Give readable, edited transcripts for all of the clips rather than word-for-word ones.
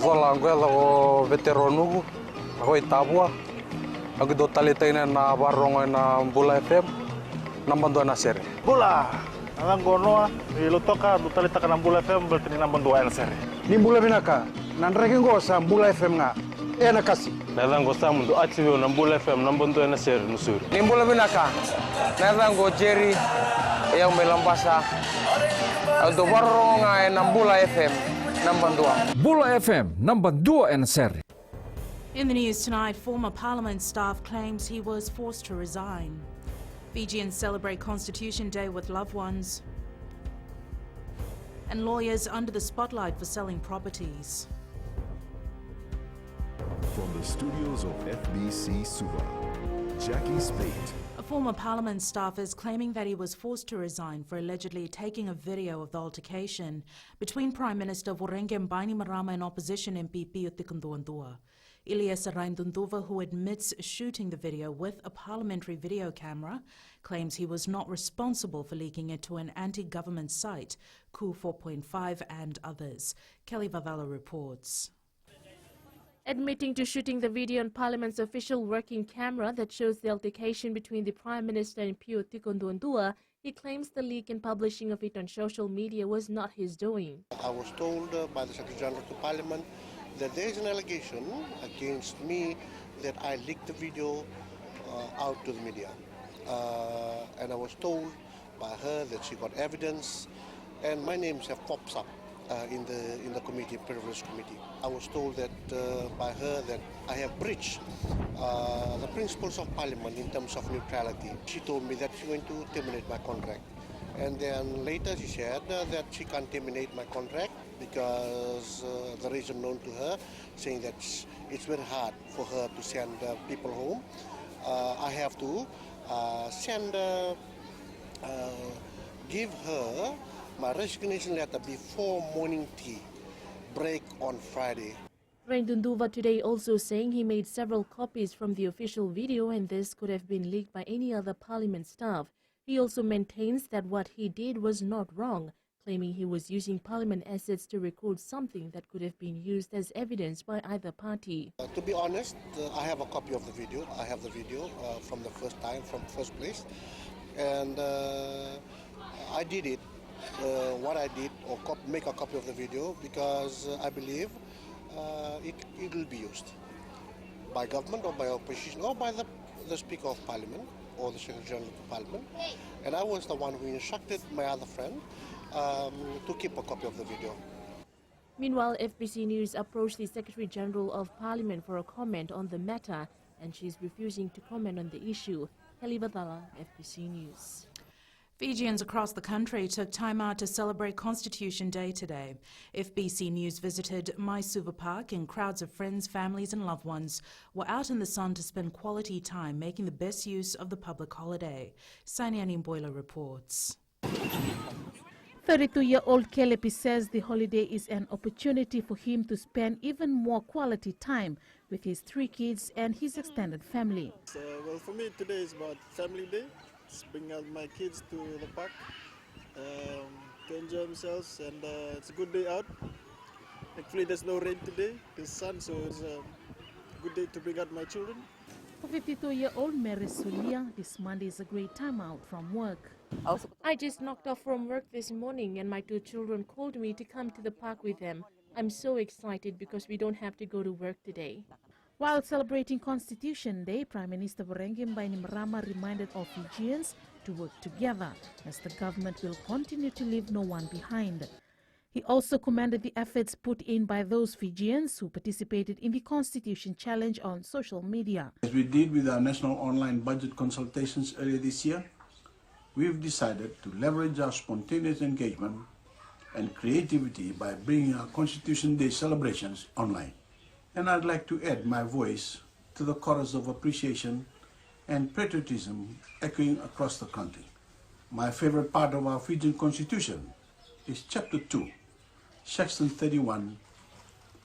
vola ngwela o veteronugu ako itabua ako do talitaina na barongo na Bula FM nambando na sere Bula alang gonoa ilutoka do talita ka na Bula FM berarti nambando na sere ni Bula binaka nanreke ngosa Bula FM nga ena kasi nalang gosa mundo achiwe na Bula FM nambando na sere nusuri ni Bula binaka nalang go Jerry yang melambasa do barongo na Bula FM Bula FM, number 2 and seri. In the news tonight, former parliament staff claims he was forced to resign. Fijians celebrate Constitution Day with loved ones. And lawyers under the spotlight for selling properties. From the studios of FBC Suva, Jackie Spate. A former parliament staffer is claiming that he was forced to resign for allegedly taking a video of the altercation between Prime Minister Vorengem Bainimarama and opposition MP Pio Tikunduandua. Elias Raindunduva, who admits shooting the video with a parliamentary video camera, claims he was not responsible for leaking it to an anti-government site, Coup 4.5 and others. Kelly Vavala reports. Admitting to shooting the video on Parliament's official working camera that shows the altercation between the Prime Minister and Pio Tikunduandua, he claims the leak and publishing of it on social media was not his doing. I was told by the Secretary General to Parliament that there is an allegation against me that I leaked the video out to the media. And I was told by her that she got evidence and my names have popped up. In the committee, privilege committee. I was told that by her that I have breached the principles of Parliament in terms of neutrality. She told me that she's going to terminate my contract. And then later she said that she can't terminate my contract because the reason known to her, saying that it's very hard for her to send people home. I have to give her my resignation letter before morning tea break on Friday. Raindunduva today also saying he made several copies from the official video and this could have been leaked by any other parliament staff. He also maintains that what he did was not wrong, claiming he was using parliament assets to record something that could have been used as evidence by either party. To be honest, I have a copy of the video. I have the video from the first time, from first place. And I did it. What I did, or make a copy of the video, because I believe it will be used by government or by opposition or by the Speaker of Parliament or the Secretary General of Parliament. And I was the one who instructed my other friend to keep a copy of the video. Meanwhile, FBC News approached the Secretary General of Parliament for a comment on the matter, and she's refusing to comment on the issue. Kelly Badala, FBC News. Fijians across the country took time out to celebrate Constitution Day today. FBC News visited Maisuva Park and crowds of friends, families and loved ones were out in the sun to spend quality time making the best use of the public holiday. Saniani Mboila reports. 32-year-old Kelepi says the holiday is an opportunity for him to spend even more quality time with his 3 kids and his extended family. Well, for me today is about family day. Just bring out my kids to the park to enjoy themselves, and it's a good day out. Thankfully there's no rain today, there's sun, so it's a good day to bring out my children. For 52-year-old Mary Sulia, this Monday is a great time out from work. I just knocked off from work this morning and my 2 children called me to come to the park with them. I'm so excited because we don't have to go to work today. While celebrating Constitution Day, Prime Minister Vorengem Bainimarama reminded all Fijians to work together as the government will continue to leave no one behind. He also commended the efforts put in by those Fijians who participated in the Constitution Challenge on social media. As we did with our national online budget consultations earlier this year, we've decided to leverage our spontaneous engagement and creativity by bringing our Constitution Day celebrations online. And I'd like to add my voice to the chorus of appreciation and patriotism echoing across the country. My favorite part of our Fijian Constitution is Chapter 2, Section 31,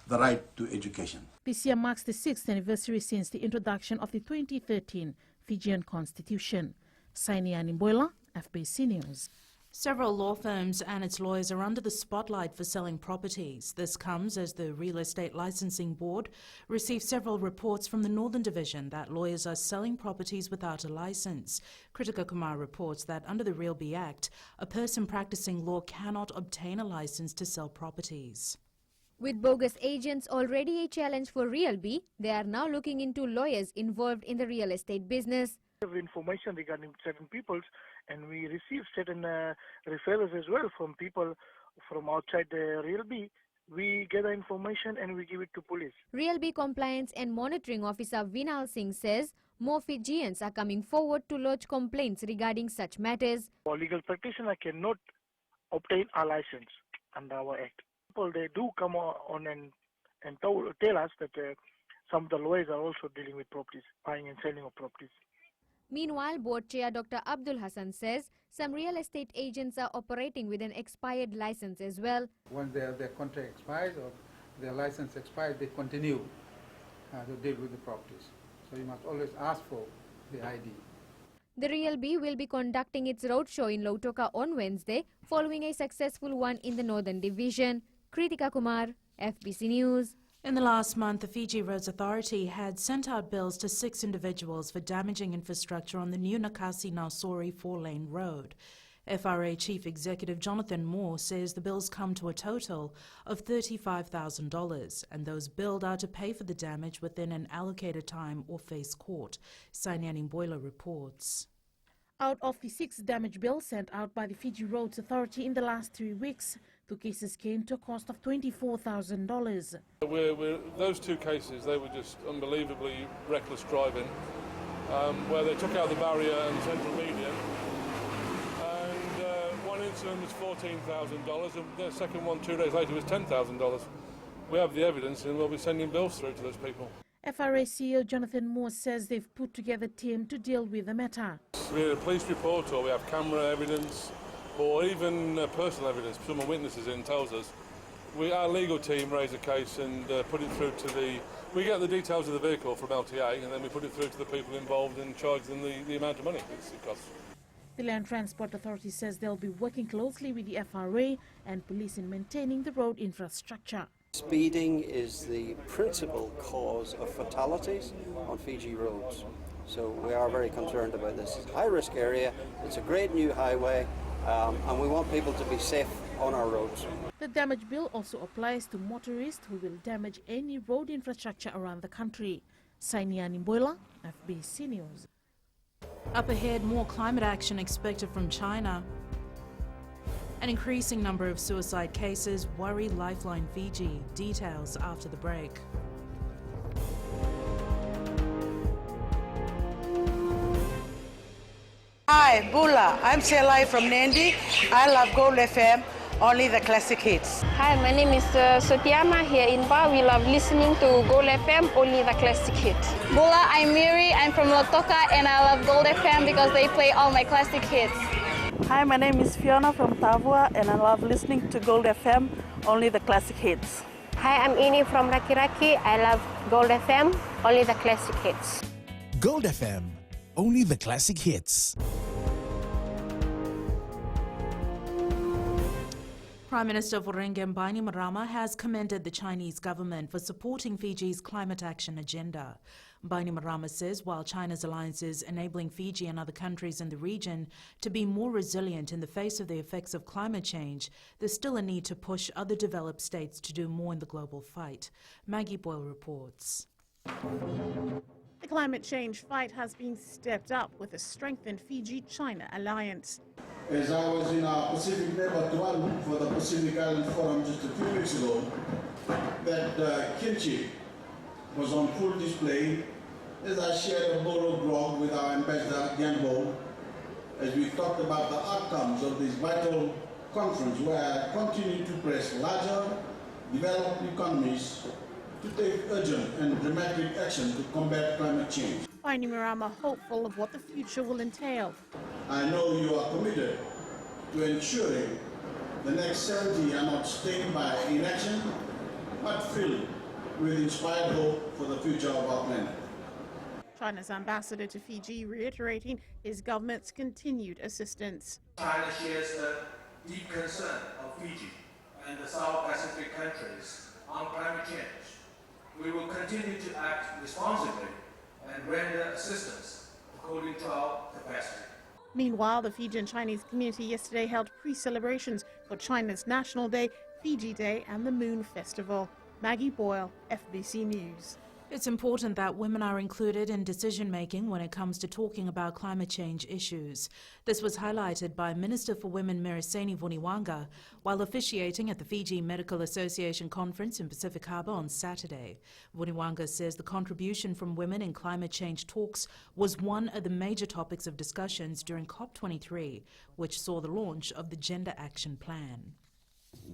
the right to education. This year marks the 6th anniversary since the introduction of the 2013 Fijian Constitution. Saini Animboila, FBC News. Several law firms and its lawyers are under the spotlight for selling properties. This comes as the Real Estate Licensing Board received several reports from the Northern Division that lawyers are selling properties without a license. Kritika Kumar reports that under the RUGBY Act, a person practicing law cannot obtain a license to sell properties. With bogus agents already a challenge for RUGBY, they are now looking into lawyers involved in the real estate business. We have information regarding certain people, and we receive certain referrals as well from people from outside the RUGBY. We gather information and we give it to police. RUGBY Compliance and Monitoring Officer Vinal Singh says more Fijians are coming forward to lodge complaints regarding such matters. For legal practitioner cannot obtain a license under our act. People, they do come on and tell us that some of the lawyers are also dealing with properties, buying and selling of properties. Meanwhile, Board Chair Dr. Abdul Hassan says some real estate agents are operating with an expired license as well. Once their contract expires or their license expires, they continue to deal with the properties. So you must always ask for the ID. The RUGBY will be conducting its roadshow in Lautoka on Wednesday, following a successful one in the Northern Division. Kritika Kumar, FBC News. In the last month, the Fiji Roads Authority had sent out bills to 6 individuals for damaging infrastructure on the new Nakasi-Nausori 4-lane road. FRA Chief Executive Jonathan Moore says the bills come to a total of $35,000, and those billed are to pay for the damage within an allocated time or face court. Sainiani Boiler reports. Out of the 6 damage bills sent out by the Fiji Roads Authority in the last 3 weeks, 2 cases came to a cost of $24,000. Those 2 cases, they were just unbelievably reckless driving, where they took out the barrier and central median. And one incident was $14,000, and the second one 2 days later was $10,000. We have the evidence, and we'll be sending bills through to those people. FRA CEO Jonathan Moore says they've put together a team to deal with the matter. We have a police report, or we have camera evidence, or even personal evidence. Someone witnesses it and tells us. Our legal team raise a case and put it through to the... We get the details of the vehicle from LTA, and then we put it through to the people involved and charge them the amount of money it costs. The Land Transport Authority says they'll be working closely with the FRA and police in maintaining the road infrastructure. Speeding is the principal cause of fatalities on Fiji roads. So we are very concerned about this. It's a high-risk area, it's a great new highway, and we want people to be safe on our roads. The damage bill also applies to motorists who will damage any road infrastructure around the country. Sainiani Boiler, FBC News. Up ahead, more climate action expected from China. An increasing number of suicide cases worry Lifeline Fiji. Details after the break. Hi, Bula. I'm Selai from Nandi. I love Gold FM, only the classic hits. Hi, my name is Sotiama here in Ba. We love listening to Gold FM, only the classic hits. Bula, I'm Miri. I'm from Lautoka and I love Gold FM because they play all my classic hits. Hi, my name is Fiona from Tavua and I love listening to Gold FM, only the classic hits. Hi, I'm Ini from Raki Raki. I love Gold FM, only the classic hits. Gold FM, only the classic hits. Prime Minister Vorengen Bainimarama has commended the Chinese government for supporting Fiji's climate action agenda. Bainimarama says while China's alliance is enabling Fiji and other countries in the region to be more resilient in the face of the effects of climate change, there's still a need to push other developed states to do more in the global fight. Maggie Boyle reports. The climate change fight has been stepped up with a strengthened Fiji-China alliance. As I was in our Pacific neighbor Tuvalu for the Pacific Island Forum just a few weeks ago, that kimchi was on full display as I shared a bowl of grog with our ambassador Gyanbo as we talked about the outcomes of this vital conference where I continue to press larger developed economies to take urgent and dramatic action to combat climate change. Bainimarama hopeful of what the future will entail. I know you are committed to ensuring the next 70 are not stained by inaction, but filled with inspired hope for the future of our planet. China's ambassador to Fiji reiterating his government's continued assistance. China shares a deep concern of Fiji and the South Pacific countries on climate change. We will continue to act responsibly and render assistance according to our capacity. Meanwhile, the Fijian Chinese community yesterday held pre-celebrations for China's National Day, Fiji Day and the Moon Festival. Maggie Boyle, FBC News. It's important that women are included in decision-making when it comes to talking about climate change issues. This was highlighted by Minister for Women Mereseni Vuniwanga while officiating at the Fiji Medical Association conference in Pacific Harbour on Saturday. Vuniwanga says the contribution from women in climate change talks was one of the major topics of discussions during COP23, which saw the launch of the Gender Action Plan.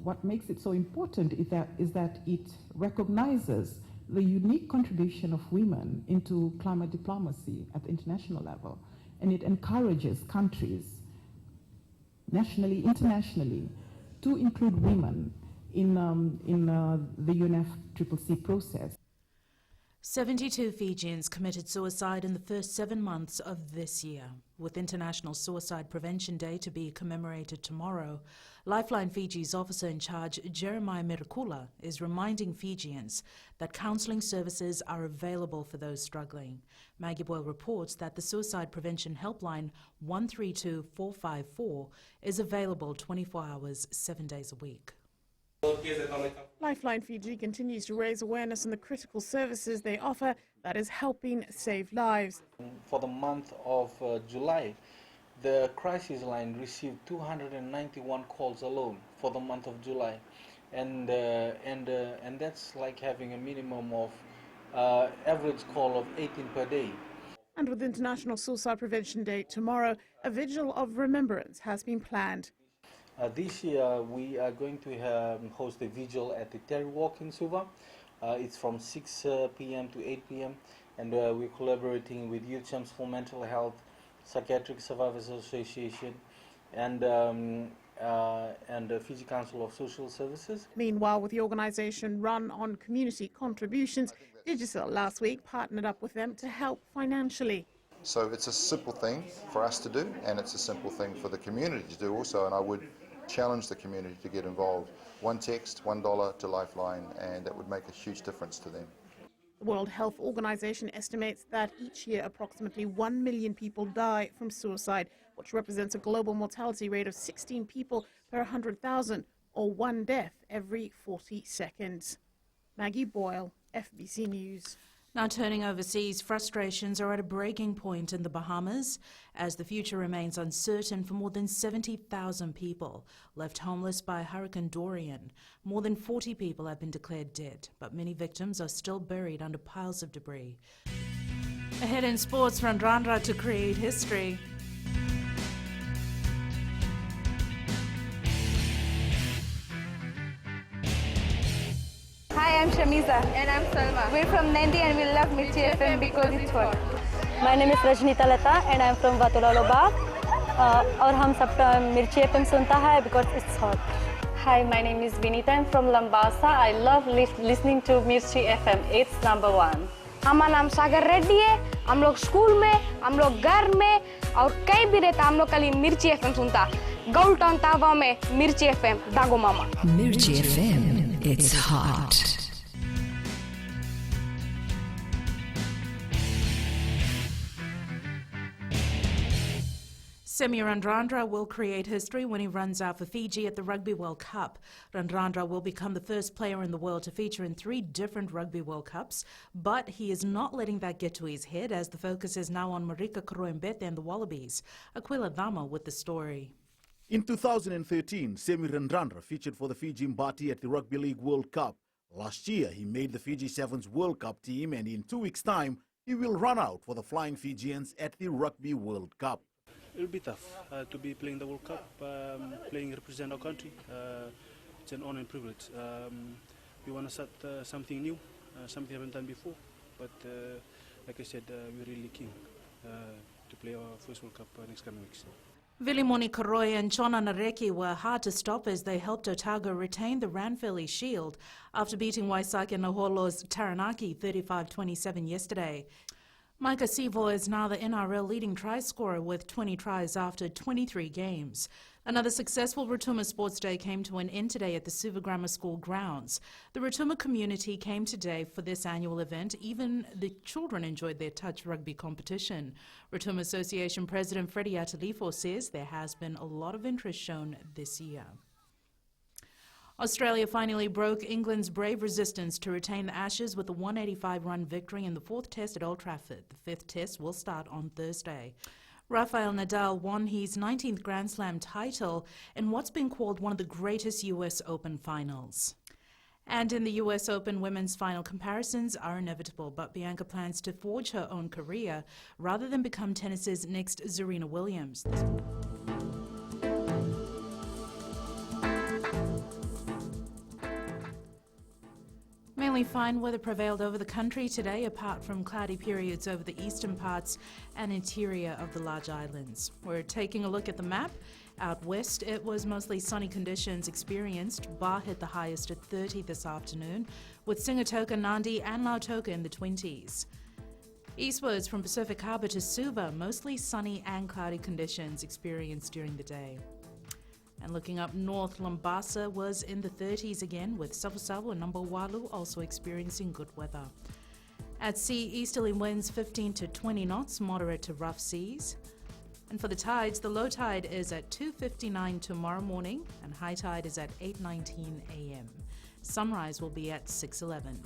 What makes it so important is that it recognizes the unique contribution of women into climate diplomacy at the international level, and it encourages countries, nationally, internationally, to include women in the UNFCCC process. 72 Fijians committed suicide in the first 7 months of this year. With International Suicide Prevention Day to be commemorated tomorrow, Lifeline Fiji's officer in charge, Jeremiah Mirikula, is reminding Fijians that counselling services are available for those struggling. Maggie Boyle reports that the suicide prevention helpline 132454 is available 24 hours, 7 days a week. Lifeline Fiji continues to raise awareness on the critical services they offer that is helping save lives. For the month of July, the crisis line received 291 calls alone for the month of July, and that's like having a minimum of average call of 18 per day. And with International Suicide Prevention Day tomorrow, a vigil of remembrance has been planned. This year we are going to host a vigil at the Terry Walk in Suva. It's from 6 p.m. to 8 p.m. and we're collaborating with Youth Champs for Mental Health, Psychiatric Survivors Association and the Fiji Council of Social Services. Meanwhile, with the organisation run on community contributions, Digicel last week partnered up with them to help financially. So it's a simple thing for us to do, and it's a simple thing for the community to do also, and I would challenge the community to get involved. One text, $1 to Lifeline, and that would make a huge difference to them. The World Health Organization estimates that each year approximately 1 million people die from suicide, which represents a global mortality rate of 16 people per 100,000, or 1 death every 40 seconds. Maggie Boyle, FBC News. Now turning overseas, frustrations are at a breaking point in the Bahamas as the future remains uncertain for more than 70,000 people left homeless by Hurricane Dorian. More than 40 people have been declared dead, but many victims are still buried under piles of debris. Ahead in sports, Randrandra to create history. Hi, I'm Shamiza. And I'm Salma. We're from Nandi and we love Mirchi FM because it's hot. My name is Rajnita Lata and I'm from Vatulaloba. और हम सब मिर्ची FM सुनता है because it's hot. Hi, my name is Vinita. I'm from Lambasa. I love listening to Mirchi FM. It's number 1. हमारा नाम सागर रेड्डी है. हम लोग स्कूल में, हम लोग घर में और कहीं भी रहता हम लोग कल मिर्ची FM सुनता. Gold Town Tava में मिर्ची FM दागो मामा. Mirchi FM, it's hot. Semi Randrandra will create history when he runs out for Fiji at the Rugby World Cup. Randrandra will become the first player in the world to feature in 3 different Rugby World Cups, but he is not letting that get to his head as the focus is now on Marika Koroembete and the Wallabies. Aquila Dama with the story. In 2013, Semi Randrandra featured for the Fiji Mbati at the Rugby League World Cup. Last year, he made the Fiji Sevens World Cup team, and in 2 weeks' time, he will run out for the Flying Fijians at the Rugby World Cup. It'll be tough to be playing the World Cup, represent our country. It's an honor and privilege. We want to start something new, something we haven't done before. But like I said, we're really keen to play our first World Cup next coming weeks. Vilimoni Koroi and Chona Nareki were hard to stop as they helped Otago retain the Ranfurly Shield after beating Waisake Naholo's Taranaki 35-27 yesterday. Micah Sevo is now the NRL leading try scorer with 20 tries after 23 games. Another successful Rotuma Sports Day came to an end today at the Suva Grammar School grounds. The Rotuma community came today for this annual event. Even the children enjoyed their touch rugby competition. Rotuma Association President Freddie Atalifo says there has been a lot of interest shown this year. Australia finally broke England's brave resistance to retain the Ashes with a 185-run victory in the fourth test at Old Trafford. The fifth test will start on Thursday. Rafael Nadal won his 19th Grand Slam title in what's been called one of the greatest US Open finals. And in the US Open, women's final comparisons are inevitable, but Bianca plans to forge her own career rather than become tennis's next Serena Williams. Mainly fine weather prevailed over the country today, apart from cloudy periods over the eastern parts and interior of the large islands. We're taking a look at the map. Out west, it was mostly sunny conditions experienced. Bar hit the highest at 30 this afternoon, with Singatoka, Nandi and Lautoka in the 20s. Eastwards from Pacific Harbour to Suva, mostly sunny and cloudy conditions experienced during the day. And looking up north, Lambasa was in the 30s again, with Savo and Nambawalu also experiencing good weather. At sea, easterly winds 15 to 20 knots, moderate to rough seas. And for the tides, the low tide is at 2:59 tomorrow morning, and high tide is at 8:19 a.m. Sunrise will be at 6:11.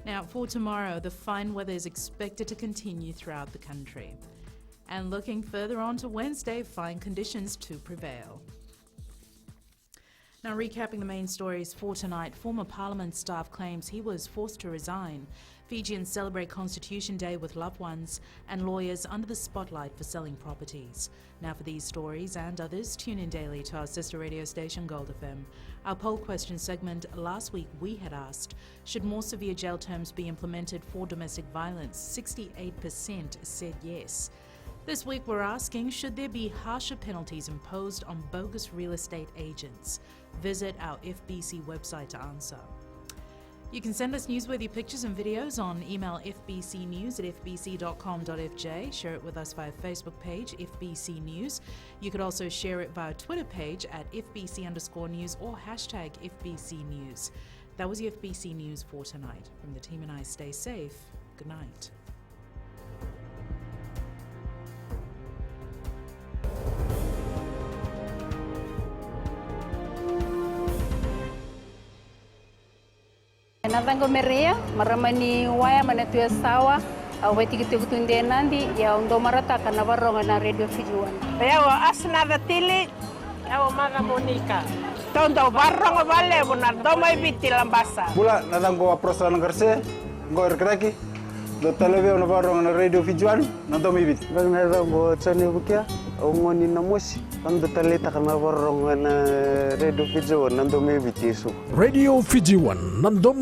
Now, for tomorrow, the fine weather is expected to continue throughout the country. And looking further on to Wednesday, fine conditions to prevail. Now, recapping the main stories for tonight, former Parliament staff claims he was forced to resign. Fijians celebrate Constitution Day with loved ones, and lawyers under the spotlight for selling properties. Now, for these stories and others, tune in daily to our sister radio station Gold FM. Our poll question segment last week, we had asked, should more severe jail terms be implemented for domestic violence? 68% said yes. This week we're asking, should there be harsher penalties imposed on bogus real estate agents? Visit our FBC website to answer. You can send us newsworthy pictures and videos on email fbcnews@fbc.com.fj. Share it with us via Facebook page, FBC News. You could also share it via Twitter page at FBC_news or hashtag FBC News. That was the FBC News for tonight. From the team and I, stay safe. Good night. Natango meria maramani waya manatuya sawa aweti kitukutunde nandi ya undo marata kana baronga na radio Fijiwan. Yawa asna datili yawa maga Monica. Tondo baronga vale bunar domai biti Lambasa. Bula natango aprosa ngarse ngor kraki do televio na baronga na radio Fijiwan na domai biti. Natango tsani bukia ngoni na mosi ando talita kana baronga na radio Fijiwan na domai biti su. Radio Fijiwan na domai